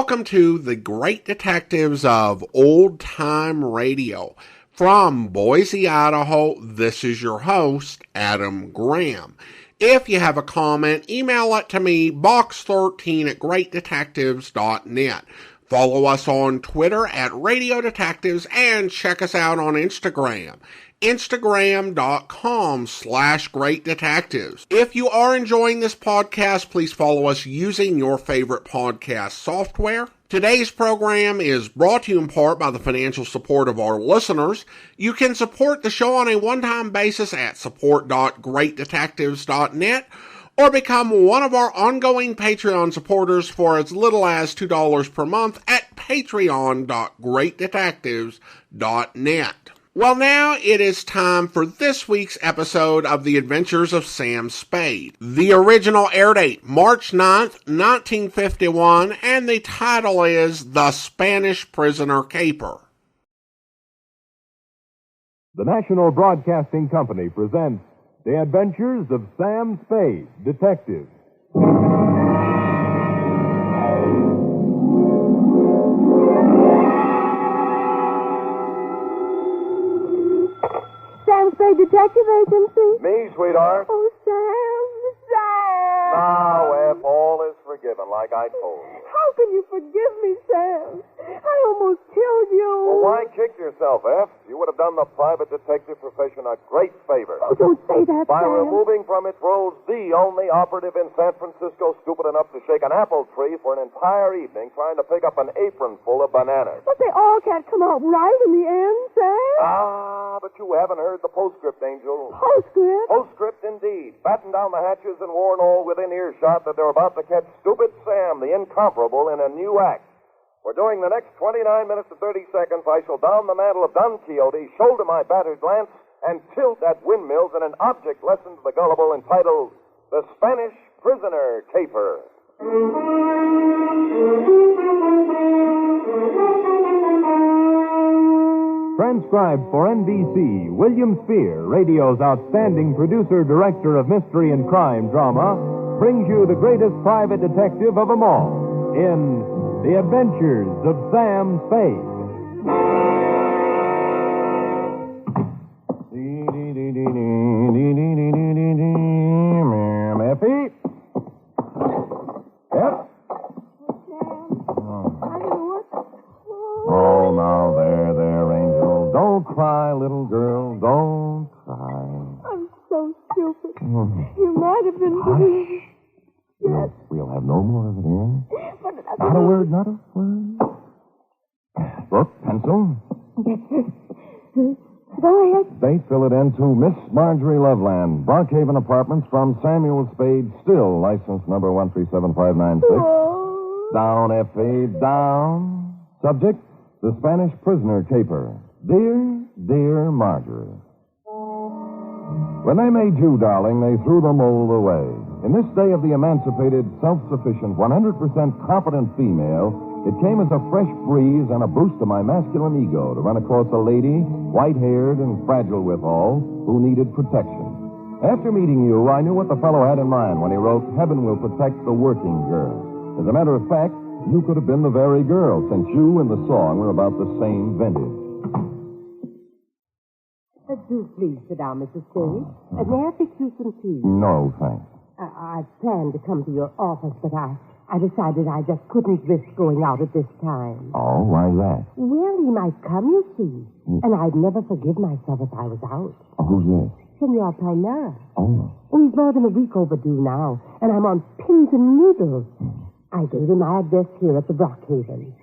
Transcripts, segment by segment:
Welcome to the Great Detectives of Old Time Radio. From Boise, Idaho, this is your host, Adam Graham. If you have a comment, email it to me, box13@greatdetectives.net. Follow us on Twitter at Radio Detectives and check us out on Instagram. Instagram.com/Great Detectives. If you are enjoying this podcast, please follow us using your favorite podcast software. Today's program is brought to you in part by the financial support of our listeners. You can support the show on a one-time basis at support.greatdetectives.net or become one of our ongoing Patreon supporters for as little as $2 per month at patreon.greatdetectives.net. Well, now it is time for this week's episode of The Adventures of Sam Spade. The original air date, March 9th, 1951, and the title is The Spanish Prisoner Caper. The National Broadcasting Company presents The Adventures of Sam Spade, Detective. Sam Spade Detective Agency. Me, sweetheart. Oh, Sam. Now, F, all is forgiven, like I told you. How can you forgive me, Sam? I almost killed you. Well, why kick yourself, F? You would have done the private detective profession a great favor. Oh, don't say that, By Sam. removing from its rolls the only operative in San Francisco stupid enough to shake an apple tree for an entire evening trying to pick up an apron full of bananas. But they all can't come out right in the end, Sam. Ah, but you haven't heard the postscript, Angel. Postscript? Postscript, indeed. Batten down the hatches and warn all within earshot that they're about to catch Stupid Sam, the incomparable, in a new act. For during the next 29 minutes and 30 seconds, I shall don the mantle of Dunne Quixote, shoulder my battered lance, and tilt at windmills in an object lesson to the gullible entitled The Spanish Prisoner Caper. Transcribed for NBC, William Spear, radio's outstanding producer-director of mystery and crime drama, brings you the greatest private detective of them all in The Adventures of Sam Spade. Effie? Yep? Oh, now, there, Angel. Don't cry, little girl. Don't cry. I'm so stupid. You might have been believed. Yes. We'll have no more of it here. But Not a word, not a word. Book, pencil. Go ahead. They fill it in to Miss Marjorie Loveland, Brockhaven Apartments, from Samuel Spade, still license number 137596. Oh. Down, Effie, down. Subject, The Spanish Prisoner Caper. Dear Marjorie. When they made you, darling, they threw the mold away. In this day of the emancipated, self-sufficient, 100% competent female, it came as a fresh breeze and a boost to my masculine ego to run across a lady, white-haired and fragile withal, who needed protection. After meeting you, I knew what the fellow had in mind when he wrote, "Heaven will protect the working girl." As a matter of fact, you could have been the very girl, since you and the song were about the same vintage. Do please sit down, Mrs. Spade. May I fix you some tea? No, thanks. I planned to come to your office, but I decided I just couldn't risk going out at this time. Oh, why that? Well, he might come, you see. And I'd never forgive myself if I was out. Oh, who's this? Senor Paiva. Oh. He's more than a week overdue now, and I'm on pins and needles. I gave him my address here at the Brockhaven.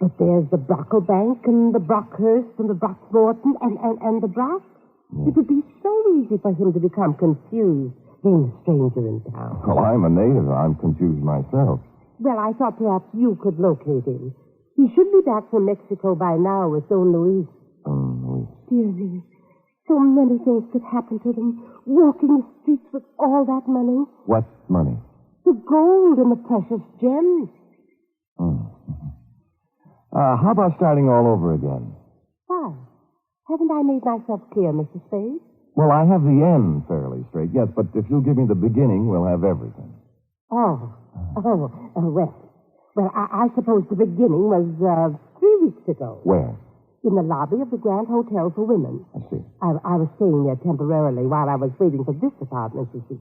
But there's the Brocklebank and the Brockhurst and the Brockmorton and the Brock. It would be so easy for him to become confused, being a stranger in town. Well, I'm a native. I'm confused myself. Well, I thought perhaps you could locate him. He should be back from Mexico by now with Don Luis. Luis. Dear me, so many things could happen to them. Walking the streets with all that money. What money? The gold and the precious gems. How about starting all over again? Why? Haven't I made myself clear, Mr. Spade? Well, I have the end fairly straight, yes, but if you'll give me the beginning, we'll have everything. Well. Well, I suppose the beginning was 3 weeks ago. Where? In the lobby of the Grand Hotel for Women. I see. I was staying there temporarily while I was waiting for this apartment, you see.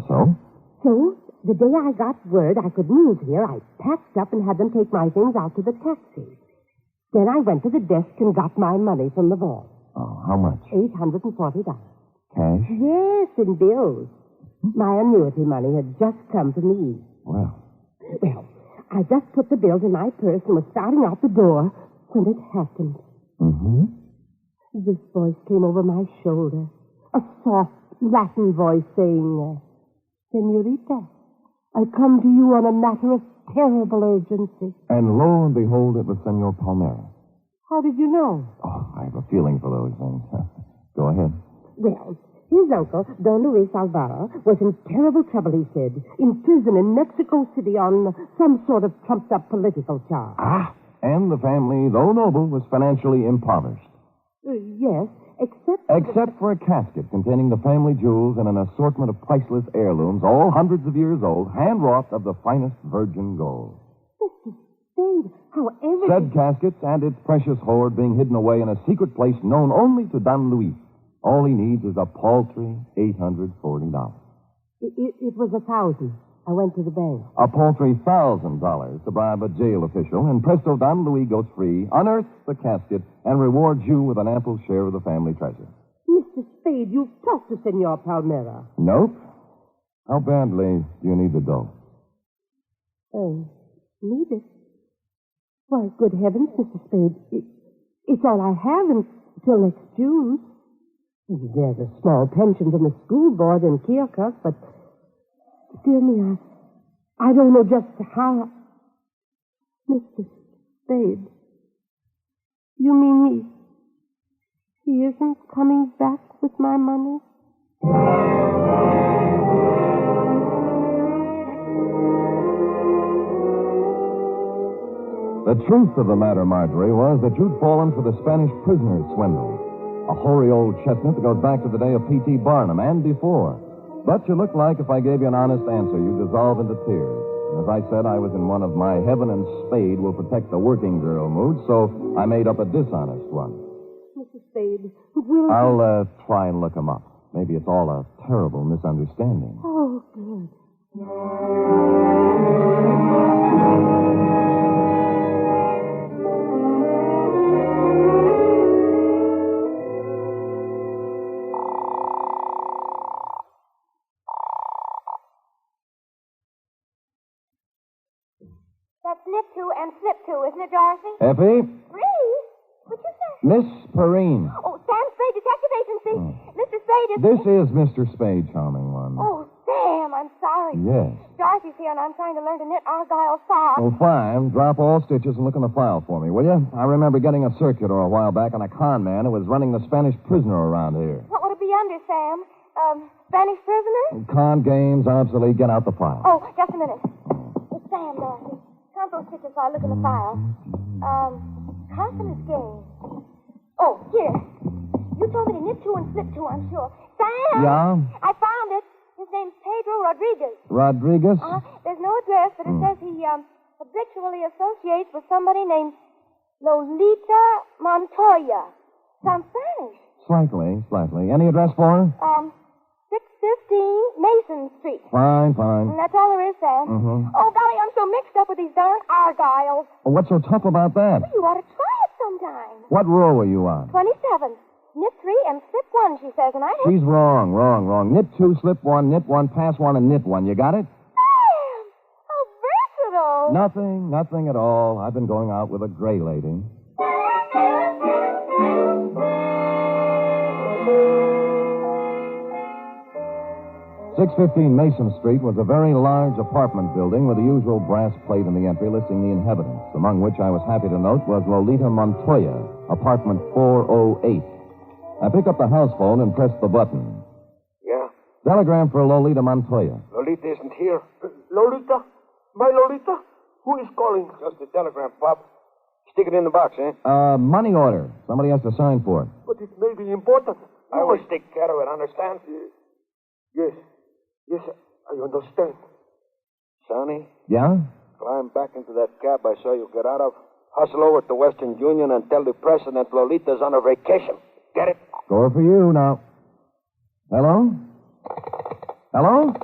So? So, the day I got word I could move here, I packed up and had them take my things out to the taxi. Then I went to the desk and got my money from the vault. Oh, how much? $840. Cash? Yes, in bills. My annuity money had just come to me. Well, I just put the bills in my purse and was starting out the door when it happened. This voice came over my shoulder. A soft Latin voice saying, Senorita, I come to you on a matter of terrible urgency. and lo and behold, it was Senor Palmera. How did you know? Oh, I have a feeling for those things. Go ahead. Well, his uncle, Don Luis Alvaro, was in terrible trouble, he said. In prison in Mexico City on some sort of trumped-up political charge. And the family, though noble, was financially impoverished. Yes, except... Except for a casket containing the family jewels and an assortment of priceless heirlooms, all hundreds of years old, hand-wrought of the finest virgin gold. Mr. Spade, however... Said caskets and its precious hoard being hidden away in a secret place known only to Don Luis. All he needs is a paltry $840. It was 1,000. I went to the bank. A paltry $1,000 to bribe a jail official, and presto, Don Luis goes free, unearths the casket, and rewards you with an ample share of the family treasure. Mr. Spade, you've talked to Senor Palmera. Nope. How badly do you need the dough? Need it? Why, good heavens, Mr. Spade. It's all I have until next June. There's a small pension from the school board in Keokuk, but... Dear me, I don't know just how... Mr. Spade, you mean he isn't coming back with my money? The truth of the matter, Marjorie, was that you'd fallen for the Spanish prisoner's swindle. A hoary old chestnut that goes back to the day of P.T. Barnum and before. But you look like if I gave you an honest answer, you'd dissolve into tears. And as I said, I was in one of my heaven and Spade will protect the working girl moods, so I made up a dishonest one. Mr. Spade, will... I'll try and look him up. Maybe it's all a terrible misunderstanding. Oh, good. That's nip to and slip to, isn't it, Dorothy? Effie? Really? What'd you say? Miss Perrine. Oh, Sam Spade Detective Agency. Mr. Spade is... This is Mr. Spade, charming one. Oh, Sam, I'm sorry. Yes. Dorothy's here, and I'm trying to learn to knit Argyle socks. Oh, fine. Drop all stitches and look in the file for me, will you? I remember getting a circular a while back on a con man who was running the Spanish prisoner around here. What would it be under, Sam? Spanish prisoner? Con games, obsolete. Get out the file. Oh, just a minute. It's Sam, Dorothy. Count those stitches while I look in the file. Confidence game. Oh, here. You told me to knit to and slip to, I'm sure. Sam! Yeah? I found it. His name's Pedro Rodriguez. Rodriguez? There's no address, but it says he habitually associates with somebody named Lolita Montoya. Sounds Spanish. Slightly. Any address for her? 615 Mason Street. Fine. And that's all there is, Sam. Oh, golly, I'm so mixed up with these darn Argyles. Well, what's so tough about that? You ought to try it sometime. What row are you on? 27. Knit 3 and slip 1, she says, and I... She's wrong. Knit 2, slip 1, knit 1, pass 1, and knit 1. You got it? Sam! How versatile! Nothing at all. I've been going out with a gray lady. 615 Mason Street was a very large apartment building with the usual brass plate in the entry listing the inhabitants, among which I was happy to note was Lolita Montoya, apartment 408. I picked up the house phone and pressed the button. Yeah? Telegram for Lolita Montoya. Lolita isn't here. Lolita? My Lolita? Who is calling? Just a telegram, Pop. Stick it in the box, eh? Money order. Somebody has to sign for it. But it may be important. I will take care of it, understand? Yes, I understand. Sonny? Yeah? Climb back into that cab I saw you get out of. Hustle over to Western Union and tell the president Lolita's on a vacation. Get it? Score for you now. Hello? Hello?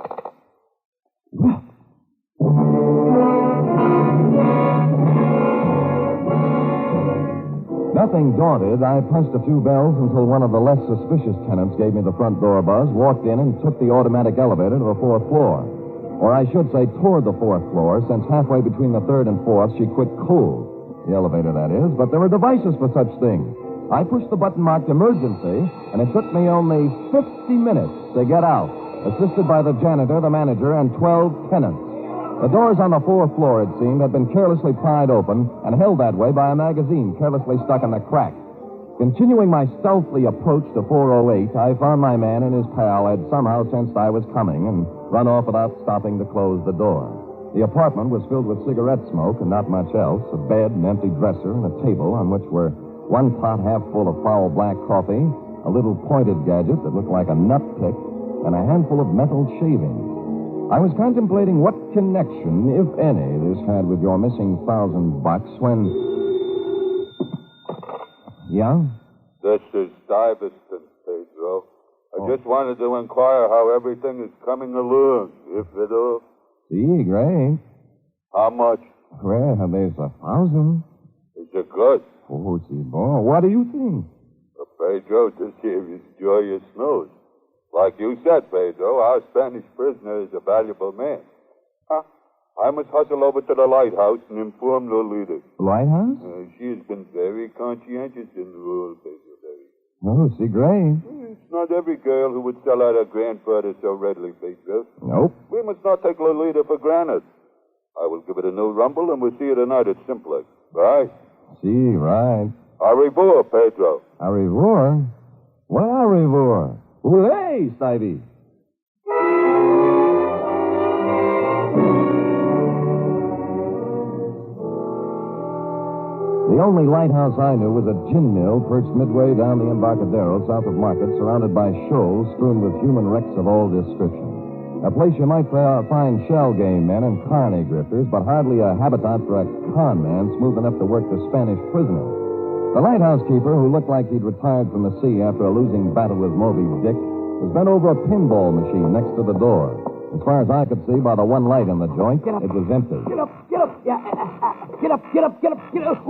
Nothing daunted, I punched a few bells until one of the less suspicious tenants gave me the front door buzz, walked in, and took the automatic elevator to the fourth floor. Or I should say toward the fourth floor, since halfway between the third and fourth, she quit cold. The elevator, that is, but there are devices for such things. I pushed the button marked emergency, and it took me only 50 minutes to get out, assisted by the janitor, the manager, and 12 tenants. The doors on the fourth floor, it seemed, had been carelessly pried open and held that way by a magazine carelessly stuck in the crack. Continuing my stealthy approach to 408, I found my man and his pal had somehow sensed I was coming and run off without stopping to close the door. The apartment was filled with cigarette smoke and not much else, a bed, an empty dresser, and a table on which were one pot half full of foul black coffee, a little pointed gadget that looked like a nut pick, and a handful of metal shavings. I was contemplating what connection, if any, this had with your missing $1,000 when... Yeah? This is Stuyvesant, Pedro. I just wanted to inquire how everything is coming along, if at all. See, great. How much? Well, there's 1,000. Is it good? Oh, see, boy, what do you think? Pedro, this here is joyous news. Like you said, Pedro, our Spanish prisoner is a valuable man. Huh? I must hustle over to the lighthouse and inform Lolita. The lighthouse? She has been very conscientious in the role, Pedro. Oh, see, great. It's not every girl who would sell out her grandfather so readily, Pedro. Nope. We must not take Lolita for granted. I will give it a new rumble, and we'll see you tonight at Simplex. Right? See, right. Au revoir, Pedro. Au revoir? Well, au revoir. Hooray, Spidey. The only lighthouse I knew was a gin mill perched midway down the Embarcadero south of Market, surrounded by shoals strewn with human wrecks of all description. A place you might find shell game men and carny grifters, but hardly a habitat for a con man smooth enough to work the Spanish prisoner. The lighthouse keeper, who looked like he'd retired from the sea after a losing battle with Moby Dick, was bent over a pinball machine next to the door. As far as I could see by the one light in the joint, it was empty. Get up, get up. Yeah, get up, get up, get up, get up.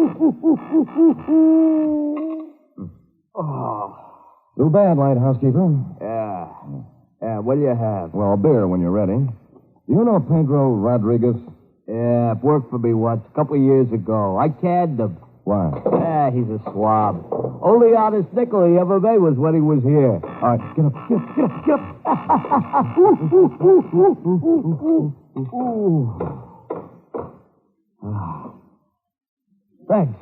Oh. Too bad, lighthouse keeper. Yeah, what do you have? Well, beer when you're ready. Do you know Pedro Rodriguez? Yeah, worked for me once, a couple of years ago. I canned him. Why? He's a swab. Only honest nickel he ever made was when he was here. All right, get up, get up, get up, get up. Thanks.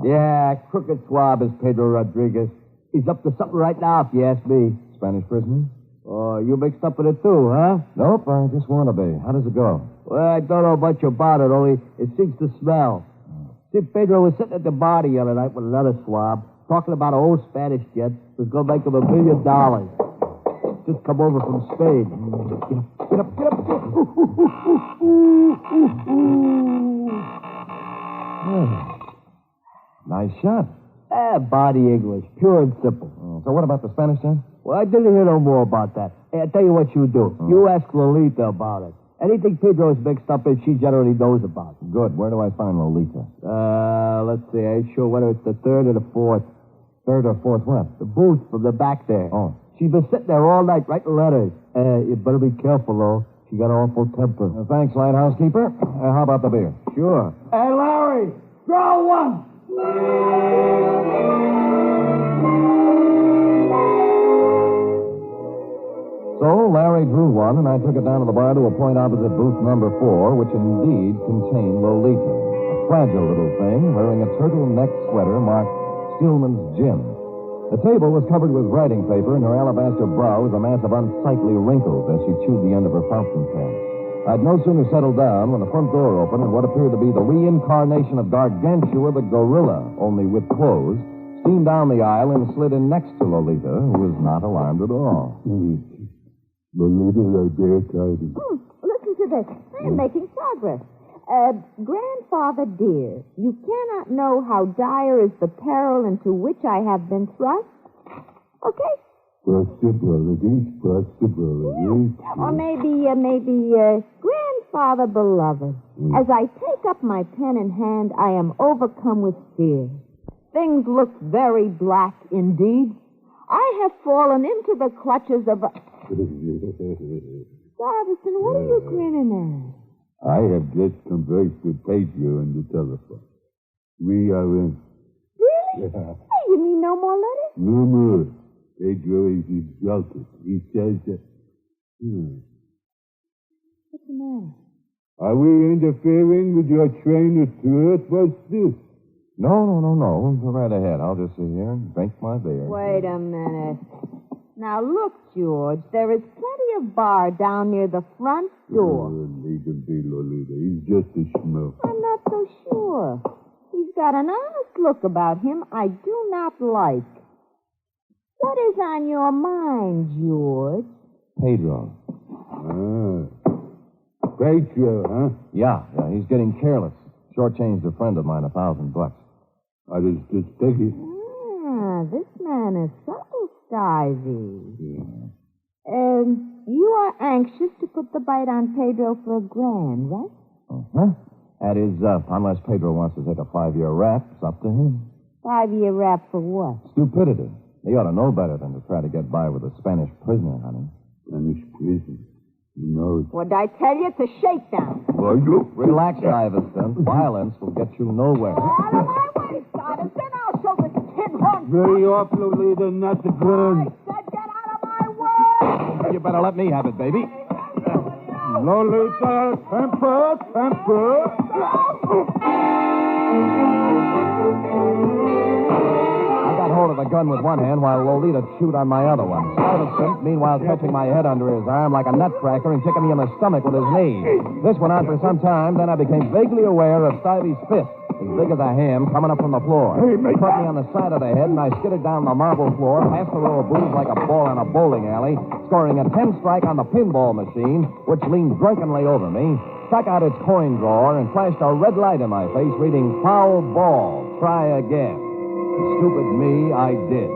Yeah, crooked swab is Pedro Rodriguez. He's up to something right now, if you ask me. Spanish prisoner? Oh, you mixed up with it too, huh? Nope, I just want to be. How does it go? Well, I don't know much about it, only it seems to smell. See, Pedro was sitting at the bar the other night with another swab, talking about an old Spanish jet who's going to make him $1 million. Just come over from Spade. Get up, get up, get up. Nice shot. Body English, pure and simple. So what about the Spanish jet? Well, I didn't hear no more about that. Hey, I'll tell you what you do. You ask Lolita about it. Anything Pedro's mixed up in, she generally knows about. Good. Where do I find Lolita? Let's see. I ain't sure whether it's the third or the fourth. Third or fourth what? The booth from the back there. Oh. She's been sitting there all night writing letters. You better be careful, though. She got an awful temper. Thanks, lighthouse keeper. How about the beer? Sure. Hey, Larry, draw one. So Larry drew one, and I took it down to the bar to a point opposite booth number 4, which indeed contained Lolita, a fragile little thing wearing a turtleneck sweater marked Stillman's Gin. The table was covered with writing paper, and her alabaster brow was a mass of unsightly wrinkles as she chewed the end of her fountain pen. I'd no sooner settled down when the front door opened, and what appeared to be the reincarnation of Gargantua the gorilla, only with clothes, steamed down the aisle and slid in next to Lolita, who was not alarmed at all. Listen to this. I am making progress. Grandfather dear, you cannot know how dire is the peril into which I have been thrust. Okay? Possibilities. Or maybe, Grandfather beloved, as I take up my pen in hand, I am overcome with fear. Things look very black indeed. I have fallen into the clutches of a... Stuyvesant, what are you grinning at? I have just conversed with Pedro on the telephone. We are in. Really? Yeah. Hey, you mean no more letters? No more. Pedro is exalted. He says that... What's the matter? Are we interfering with your train of thought? What's this? No. Go right ahead. I'll just sit here and drink my beer. Wait a minute. Now, look, George, there is plenty of bar down near the front door. Leave him be, Lolita. He's just a schmuck. I'm not so sure. He's got an honest look about him I do not like. What is on your mind, George? Pedro. Pedro, huh? Yeah, he's getting careless. Shortchanged a friend of mine $1,000. I just take it. This man is subtle, Stivey. Yeah. You are anxious to put the bite on Pedro for $1,000, right? Uh-huh. That is, unless Pedro wants to take a 5-year rap, it's up to him. 5-year rap for what? Stupidity. He ought to know better than to try to get by with a Spanish prisoner, honey. Spanish prison. You know it. What'd I tell you? It's a shakedown. Why, look. Relax, Stuyvesant. Violence will get you nowhere. Out of my way, Stuyvesant. I'll show this kid one. Very off, Lolita, not the gun. I said get out of my way. You better let me have it, baby. Lolita, temper. I got hold of the gun with one hand while Lolita chewed on my other one. Stuyvesant, meanwhile, catching my head under his arm like a nutcracker and kicking me in the stomach with his knee. This went on for some time, then I became vaguely aware of Stuyvesant's fist, as big as a ham, coming up from the floor. He put me on the side of the head, and I skidded down the marble floor, past the row of booths like a ball in a bowling alley, scoring a 10-strike on the pinball machine, which leaned drunkenly over me, stuck out its coin drawer, and flashed a red light in my face, reading, "Foul ball, try again." Stupid me, I did.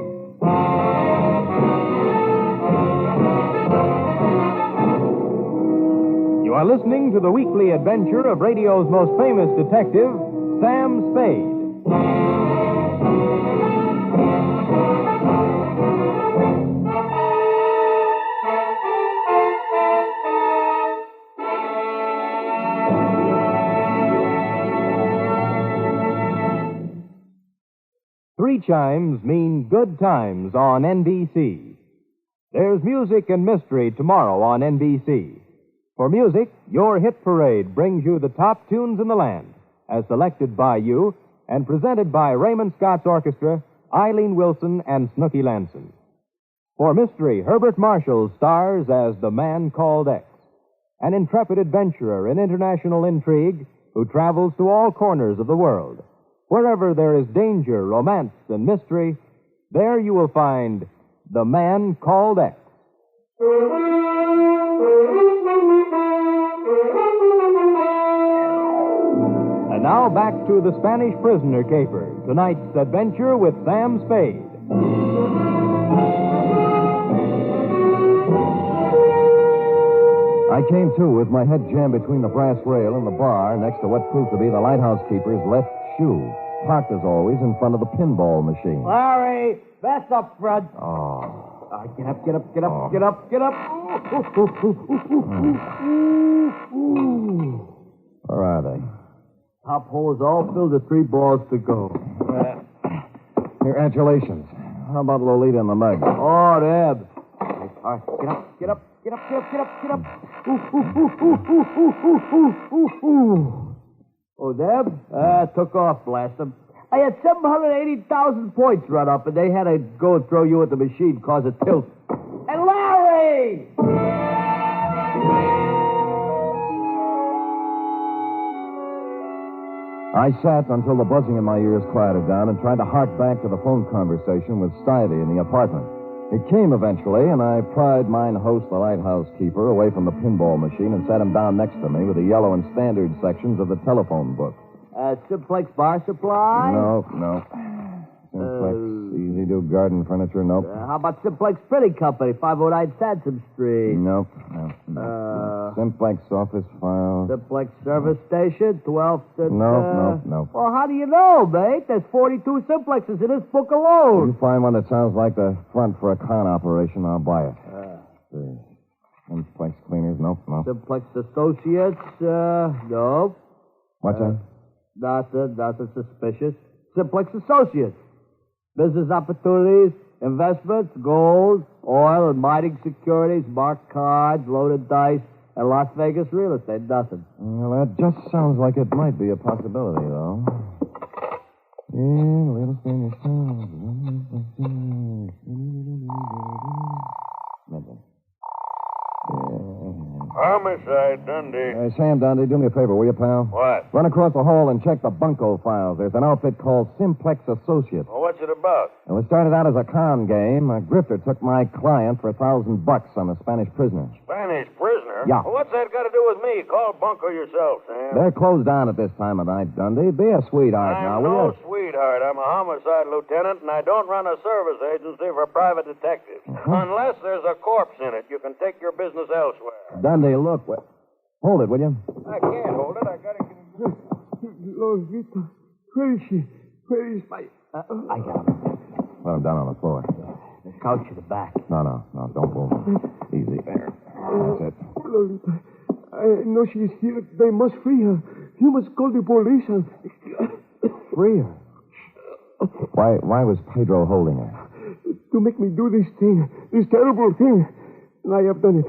You are listening to the weekly adventure of radio's most famous detective, Sam Spade. Three chimes mean good times on NBC. There's music and mystery tomorrow on NBC. For music, your hit parade brings you the top tunes in the land, as selected by you and presented by Raymond Scott's Orchestra, Eileen Wilson, and Snooky Lanson. For mystery, Herbert Marshall stars as the man called X, an intrepid adventurer in international intrigue who travels to all corners of the world. Wherever there is danger, romance, and mystery, there you will find the man called X. And now back to the Spanish Prisoner Caper, tonight's adventure with Sam Spade. I came to with my head jammed between the brass rail and the bar next to what proved to be the lighthouse keeper's left shoe, parked as always in front of the pinball machine. Larry, that's up front. Oh. Get up. Where are they? Top hole's all filled with 3 balls to go. Congratulations. How about Lolita and the Meg? Oh, Deb. All right, get up. Oh, Deb? Took off, blast them. I had 780,000 points run up, and they had to go and throw you at the machine, cause a tilt. And Larry! I sat until the buzzing in my ears quieted down and tried to hark back to the phone conversation with Spivey in the apartment. It came eventually, and I pried mine host, the lighthouse keeper, away from the pinball machine and sat him down next to me with the yellow and standard sections of the telephone book. Simplex Bar Supply? No. Simplex, Easy Do Garden Furniture, nope. How about Simplex Printing Company, 509 Sansom Street? Nope. Simplex Office Files. Simplex Service Station, 12th... No. Well, how do you know, mate? There's 42 Simplexes in this book alone. You find one that sounds like the front for a con operation, I'll buy it. Simplex Cleaners, nope. Simplex Associates, nope. What's that? Nothing suspicious. Simplex Associates. Business opportunities, investments, gold, oil and mining securities, marked cards, loaded dice, and Las Vegas real estate. Nothing. Well, that just sounds like it might be a possibility, though. Nothing. Homicide, Dundee. Hey, Sam Dundee, do me a favor, will you, pal? What? Run across the hall and check the bunco files. There's an outfit called Simplex Associates. Well, what's it about? It was started out as a con game. A grifter took my client for $1,000 on a Spanish prisoner. Spanish prisoner? Yeah. Well, what's that got to do with me? Call Bunko yourself, Sam. They're closed down at this time of night, Dundee. Be a sweetheart now, I'm will no you? sweetheart. I'm a homicide lieutenant, and I don't run a service agency for private detectives. Unless there's a corpse in it, you can take your business elsewhere. Dundee, look. Hold it, will you? I can't hold it. I got to... Lolita, where is she? Where is my... I got him. Put him down on the floor. The couch at the back. No, don't move. Easy. There. That's it. Lolita, I know she's here. They must free her. You must call the police and... Free her? Why was Pedro holding her? To make me do this thing, this terrible thing. And I have done it.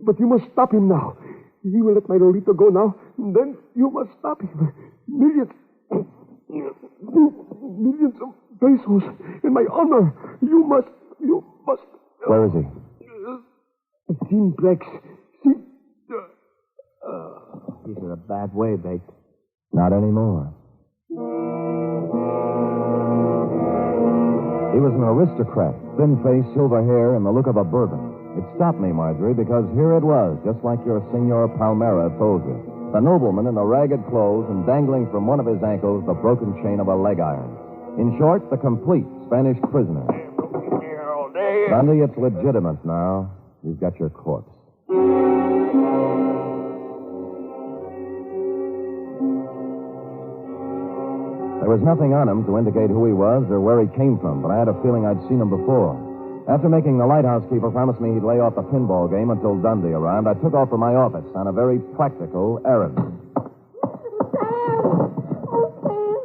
But you must stop him now. He will let my Lolita go now. Then you must stop him. Millions of pesos in my honor. You must. Where is he? Simplex. He's in a bad way, mate. Not anymore. He was an aristocrat, thin face, silver hair, and the look of a bourbon. It stopped me, Marjorie, because here it was, just like your Senor Palmera told you. The nobleman in the ragged clothes and dangling from one of his ankles the broken chain of a leg iron. In short, the complete Spanish prisoner. Here all day. Dundee, it's legitimate now. You've got your corpse. There was nothing on him to indicate who he was or where he came from, but I had a feeling I'd seen him before. After making the lighthouse keeper promise me he'd lay off the pinball game until Dundee arrived, I took off from my office on a very practical errand. Sam! Oh, Sam!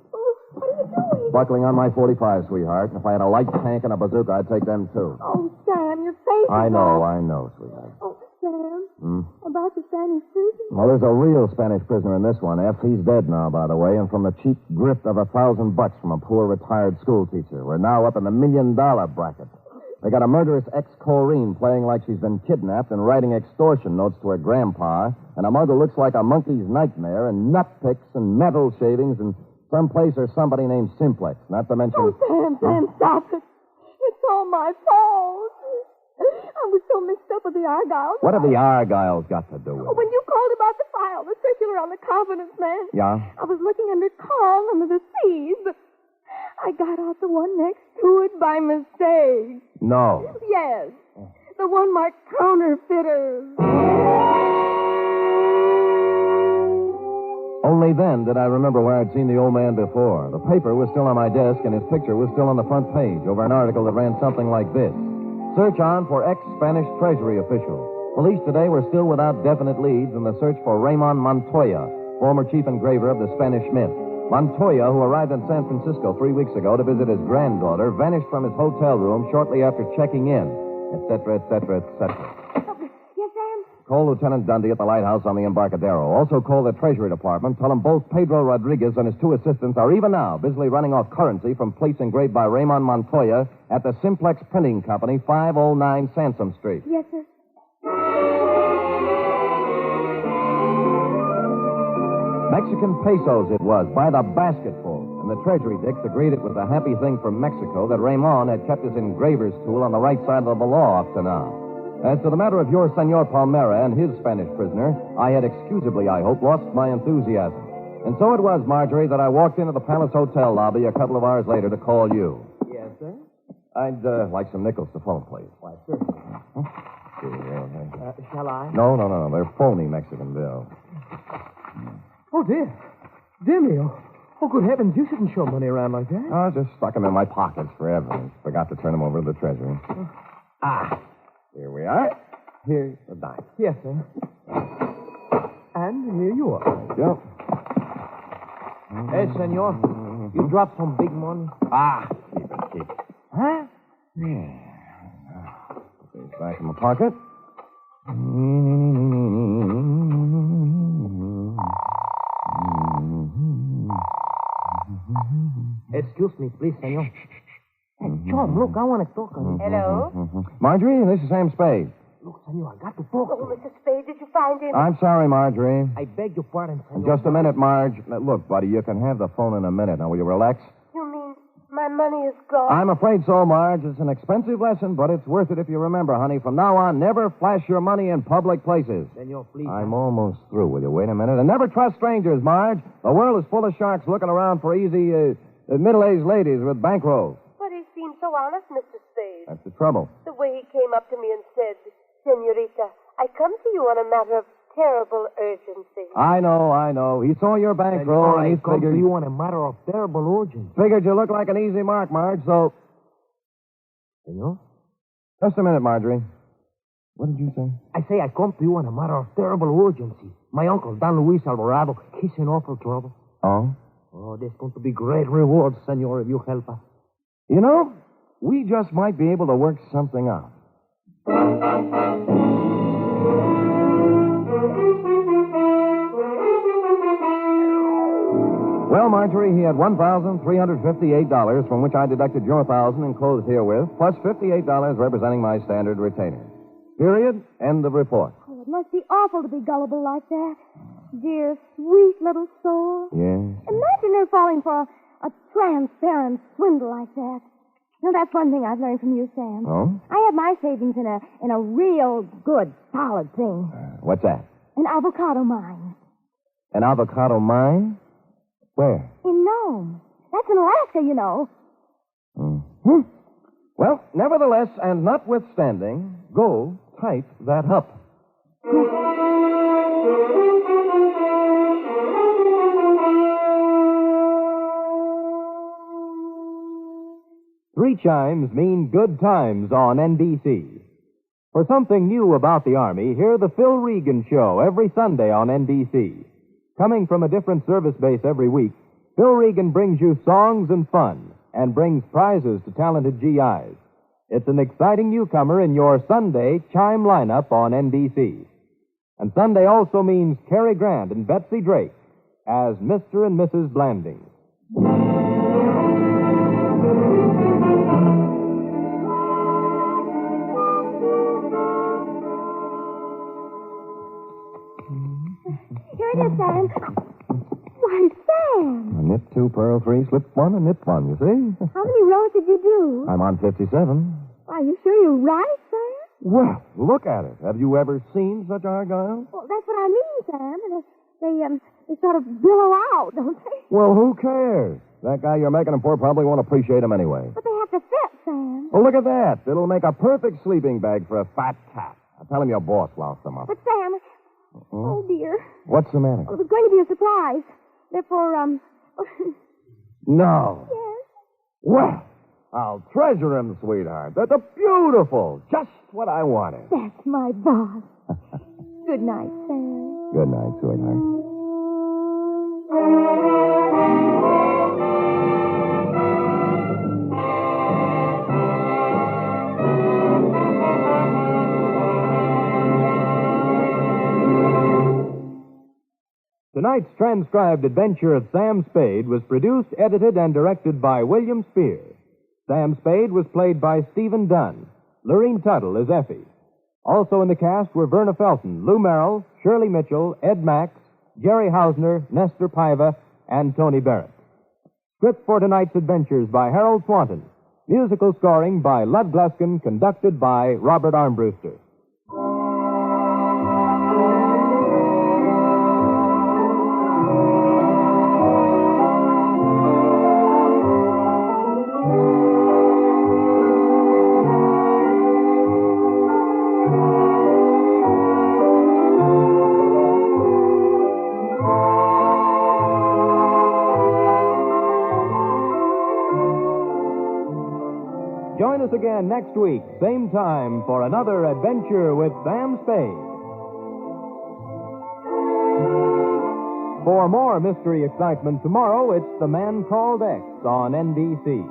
Oh, what are you doing? Buckling on my .45, sweetheart. If I had a light tank and a bazooka, I'd take them, too. Oh, Sam, your face I is know, all... sweetheart. Oh, Sam, about the Spanish prison? Well, there's a real Spanish prisoner in this one, F. He's dead now, by the way, and from the cheap grift of $1,000 from a poor retired school teacher. We're now up in the $1 million bracket. They got a murderous ex-Corrine playing like she's been kidnapped and writing extortion notes to her grandpa, and a mug who looks like a monkey's nightmare, and nut picks and metal shavings, and someplace or somebody named Simplex, not to mention... Oh, Sam, stop it. It's all my fault. I was so mixed up with the Argyles. What have the Argyles got to do with it? When you called about the file, the circular on the confidence man. Yeah? I was looking under Carl under the C's, but I got out the one next to it by mistake. No. Yes. The one marked counterfeiters. Only then did I remember where I'd seen the old man before. The paper was still on my desk, and his picture was still on the front page over an article that ran something like this. Search on for ex-Spanish Treasury official. Police today were still without definite leads in the search for Ramon Montoya, former chief engraver of the Spanish Mint. Montoya, who arrived in San Francisco 3 weeks ago to visit his granddaughter, vanished from his hotel room shortly after checking in, etc., etc., etc. Yes, Sam? Call Lieutenant Dundee at the lighthouse on the Embarcadero. Also call the Treasury Department. Tell them both Pedro Rodriguez and his two assistants are even now busily running off currency from plates engraved by Ramon Montoya at the Simplex Printing Company, 509 Sansom Street. Yes, sir. Mexican pesos it was, by the basketful. And and the Treasury dicks agreed it was a happy thing for Mexico that Raymond had kept his engraver's tool on the right side of the law up to now. As to the matter of your Senor Palmera and his Spanish prisoner, I had excusably, I hope, lost my enthusiasm. And so it was, Marjorie, that I walked into the Palace Hotel lobby a couple of hours later to call you. Yes, sir? I'd like some nickels to phone, please. Why, sir. Shall I? No. They're phony Mexican bills. Oh, dear. Dear me. Oh, good heavens. You shouldn't show money around like that. I just stuck them in my pockets forever and forgot to turn them over to the Treasury. Here we are. Here's the dime. Yes, sir. And here you are. Thank you. Hey, senor, you dropped some big money. Keep it. Huh? Yeah. Put these back in my pocket. Excuse me, please, senor. Hey, Chum, look, I want to talk to you. Hello? Marjorie, this is Sam Spade. Look, senor, I got to talk to Oh, you. Mr. Spade, did you find him? I'm sorry, Marjorie. I beg your pardon, senor. Just a minute, Marge. Now, look, buddy, you can have the phone in a minute. Now, will you relax? You mean my money is gone? I'm afraid so, Marge. It's an expensive lesson, but it's worth it if you remember, honey. From now on, never flash your money in public places. Senor, please. I'm almost through. Will you wait a minute? And never trust strangers, Marge. The world is full of sharks looking around for easy, middle-aged ladies with bankrolls. But he seemed so honest, Mr. Spade. That's the trouble. The way he came up to me and said, Senorita, I come to you on a matter of terrible urgency. I know. He saw your bankroll, Senor, and he I come figured... to you on a matter of terrible urgency. Figured you look like an easy mark, Marge, so... Senor? Just a minute, Marjorie. What did you say? I say I come to you on a matter of terrible urgency. My uncle, Don Luis Alvarado, he's in awful trouble. Oh? Oh, there's going to be great rewards, senor, if you help us. You know, we just might be able to work something out. Well, Marjorie, he had $1,358, from which I deducted your $1,000 enclosed herewith, plus $58 representing my standard retainer. Period. End of report. Oh, it must be awful to be gullible like that. Dear, sweet little soul. Yes. Imagine her falling for a transparent swindle like that. You know, that's one thing I've learned from you, Sam. Oh? I have my savings in a real good, solid thing. What's that? An avocado mine. An avocado mine? Where? In Nome. That's in Alaska, you know. Mm-hmm. Well, nevertheless, and notwithstanding, go type that up. 3 chimes mean good times on NBC. For something new about the Army, hear the Phil Regan Show every Sunday on NBC. Coming from a different service base every week, Phil Regan brings you songs and fun and brings prizes to talented GIs. It's an exciting newcomer in your Sunday chime lineup on NBC. And Sunday also means Cary Grant and Betsy Drake as Mr. and Mrs. Blanding. Here it is, Sam. Why, Sam. A knit 2, purl 3, slip 1, and knit 1, you see? How many rows did you do? I'm on 57. Are you sure you're right, Sam? Well, look at it. Have you ever seen such argyle? Well, that's what I mean, Sam. They sort of billow out, don't they? Well, who cares? That guy you're making them for probably won't appreciate him anyway. But they have to fit, Sam. Well, look at that. It'll make a perfect sleeping bag for a fat cat. I'll tell him your boss loused them up. But, Sam, oh, dear. What's the matter? Well, it was going to be a surprise. They're for, No. Yes? Well, I'll treasure him, sweetheart. They're beautiful. Just what I wanted. That's my boss. Good night, Sam. Good night, sweetheart. Tonight's transcribed adventure of Sam Spade was produced, edited, and directed by William Spear. Sam Spade was played by Stephen Dunne. Lurene Tuttle as Effie. Also in the cast were Verna Felton, Lou Merrill, Shirley Mitchell, Ed Mack, Jerry Hausner, Nestor Paiva, and Tony Barrett. Script for tonight's adventures by Harold Swanton. Musical scoring by Lud Gluskin, conducted by Robert Armbruster. Join us again next week, same time, for another adventure with Sam Spade. For more mystery excitement tomorrow, it's The Man Called X on NBC.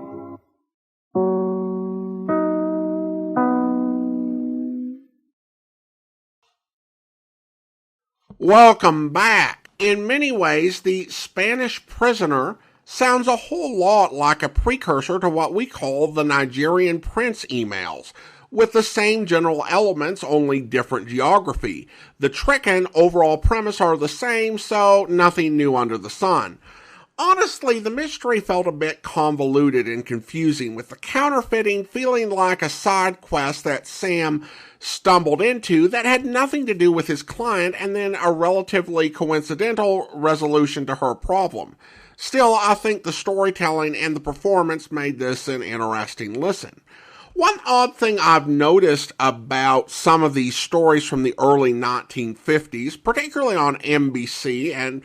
Welcome back. In many ways, The Spanish Prisoner sounds a whole lot like a precursor to what we call the Nigerian Prince emails, with the same general elements, only different geography. The trick and overall premise are the same, so nothing new under the sun. Honestly, the mystery felt a bit convoluted and confusing, with the counterfeiting feeling like a side quest that Sam stumbled into that had nothing to do with his client, and then a relatively coincidental resolution to her problem. Still, I think the storytelling and the performance made this an interesting listen. One odd thing I've noticed about some of these stories from the early 1950s, particularly on NBC and,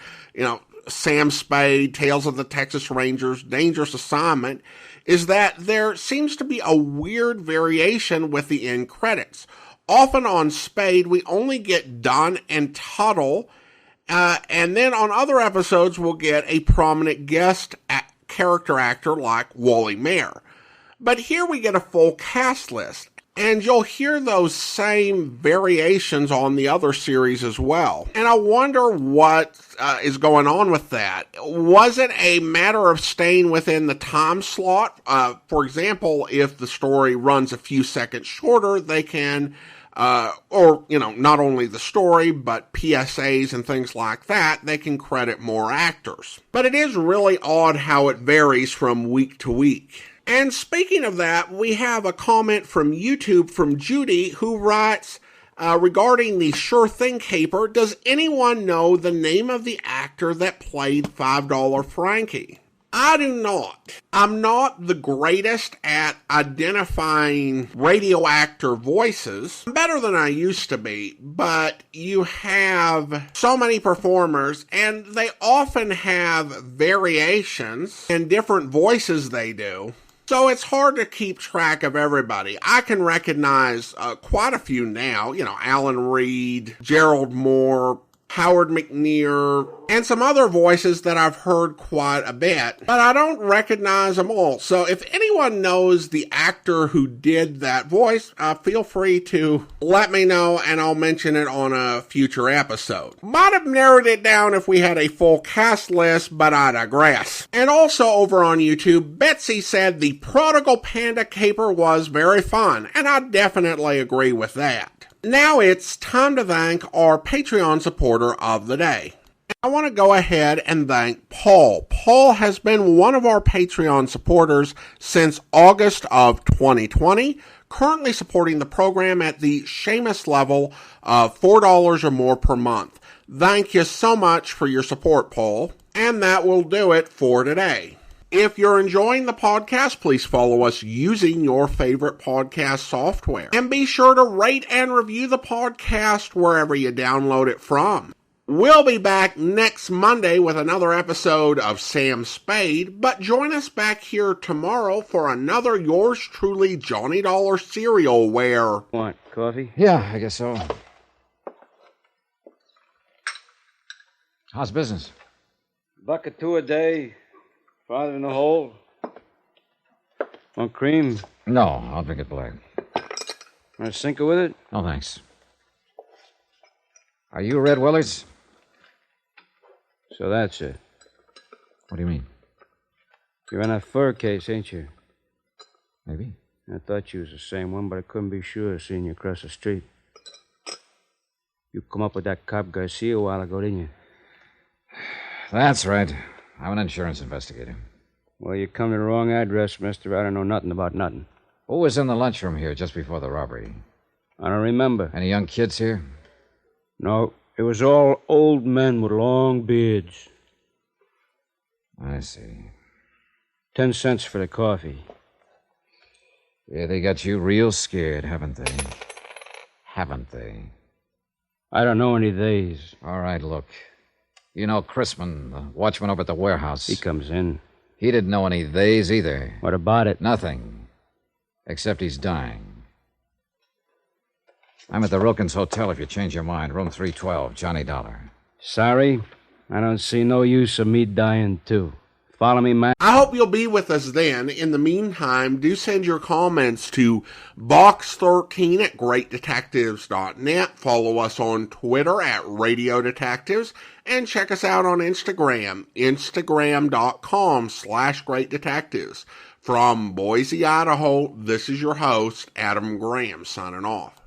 Sam Spade, Tales of the Texas Rangers, Dangerous Assignment, is that there seems to be a weird variation with the end credits. Often on Spade, we only get Dunne and Tuttle, and then on other episodes, we'll get a prominent guest character actor like Wally Mayer. But here we get a full cast list, and you'll hear those same variations on the other series as well. And I wonder what is going on with that. Was it a matter of staying within the time slot? For example, if the story runs a few seconds shorter, they can... not only the story, but PSAs and things like that, they can credit more actors. But it is really odd how it varies from week to week. And speaking of that, we have a comment from YouTube from Judy, who writes, regarding the Sure Thing caper, does anyone know the name of the actor that played $5 Frankie? I do not. I'm not the greatest at identifying radio actor voices. I'm better than I used to be, but you have so many performers, and they often have variations in different voices they do. So it's hard to keep track of everybody. I can recognize quite a few now, Alan Reed, Gerald Moore, Howard McNear, and some other voices that I've heard quite a bit, but I don't recognize them all. So if anyone knows the actor who did that voice, feel free to let me know and I'll mention it on a future episode. Might have narrowed it down if we had a full cast list, but I digress. And also over on YouTube, Betsy said the Prodigal Panda caper was very fun, and I definitely agree with that. Now it's time to thank our Patreon supporter of the day. I want to go ahead and thank Paul. Paul has been one of our Patreon supporters since August of 2020, currently supporting the program at the Seamus level of $4 or more per month. Thank you so much for your support, Paul. And that will do it for today. If you're enjoying the podcast, please follow us using your favorite podcast software. And be sure to rate and review the podcast wherever you download it from. We'll be back next Monday with another episode of Sam Spade, but join us back here tomorrow for another yours truly Johnny Dollar serial where... What, coffee? Yeah, I guess so. How's business? $1.02 a day. Father in the hole. Want cream? No, I'll drink it black. Want a sinker with it? No, thanks. Are you Red Willards? So that's it. What do you mean? You're on that fur case, ain't you? Maybe. I thought you was the same one, but I couldn't be sure seeing you across the street. You come up with that cop Garcia a while ago, didn't you? That's right. I'm an insurance investigator. Well, you come to the wrong address, mister. I don't know nothing about nothing. Who was in the lunchroom here just before the robbery? I don't remember. Any young kids here? No, it was all old men with long beards. I see. 10 cents for the coffee. Yeah, they got you real scared, haven't they? Haven't they? I don't know any theys. All right, look. You know Chrisman, the watchman over at the warehouse. He comes in. He didn't know any theys either. What about it? Nothing. Except he's dying. I'm at the Wilkins Hotel if you change your mind. Room 312, Johnny Dollar. Sorry, I don't see no use of me dying, too. Follow me, Mack? I hope you'll be with us then. In the meantime, do send your comments to box13 at greatdetectives.net. Follow us on Twitter at Radio Detectives. And check us out on Instagram, instagram.com/greatdetectives. From Boise, Idaho, this is your host, Adam Graham, signing off.